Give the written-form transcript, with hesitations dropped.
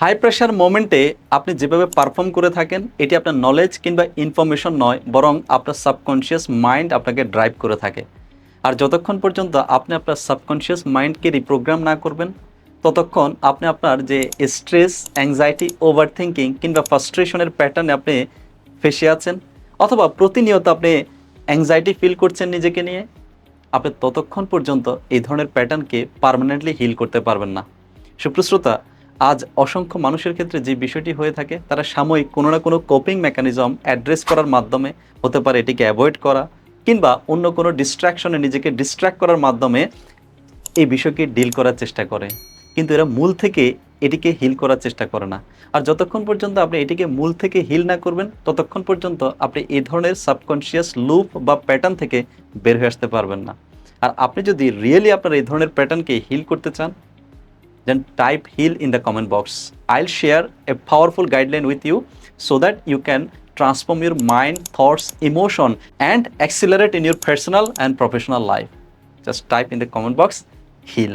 High pressure মোমেন্টে আপনি যেভাবে পারফর্ম করে থাকেন এটি আপনার নলেজ কিংবা ইনফরমেশন নয়, বরং আপনার সাবকনশিয়াস মাইন্ড আপনাকে ড্রাইভ করে থাকে। আর যতক্ষণ পর্যন্ত আপনি আপনার সাবকনশিয়াস মাইন্ডকে রিপ্রোগ্রাম না করবেন, ততক্ষণ আপনি আপনার যে স্ট্রেস, অ্যাংজাইটি, ওভার থিঙ্কিং কিংবা ফ্রাস্ট্রেশনের প্যাটার্নে আপনি ফেসে আছেন, অথবা প্রতিনিয়ত আপনি অ্যাংজাইটি ফিল করছেন নিজেকে নিয়ে, আপনি ততক্ষণ পর্যন্ত এই ধরনের প্যাটার্নকে পার্মানেন্টলি হিল করতে পারবেন না। সুপ্রশ্রোতা, আজ অসংখ্য মানুষের ক্ষেত্রে যে বিষয়টি হয়ে থাকে, তারা সাময়িক কোনো না কোনো কোপিং মেকানিজম অ্যাড্রেস করার মাধ্যমে, হতে পারে এটিকে অ্যাভয়েড করা কিংবা অন্য কোনো ডিস্ট্র্যাকশনে নিজেকে ডিস্ট্র্যাক্ট করার মাধ্যমে এই বিষয়কে ডিল করার চেষ্টা করে, কিন্তু এরা মূল থেকে এটিকে হিল করার চেষ্টা করে না। আর যতক্ষণ পর্যন্ত আপনি এটিকে মূল থেকে হিল না করবেন, ততক্ষণ পর্যন্ত আপনি এই ধরনের সাবকনশিয়াস লুপ বা প্যাটার্ন থেকে বের হয়ে আসতে পারবেন না। আর আপনি যদি রিয়েলি আপনার এই ধরনের প্যাটার্নকে হিল করতে চান, then type heal in the comment box. I'll share a powerful guideline with you so that you can transform your mind, thoughts, emotion and accelerate in your personal and professional life. Just type in the comment box heal.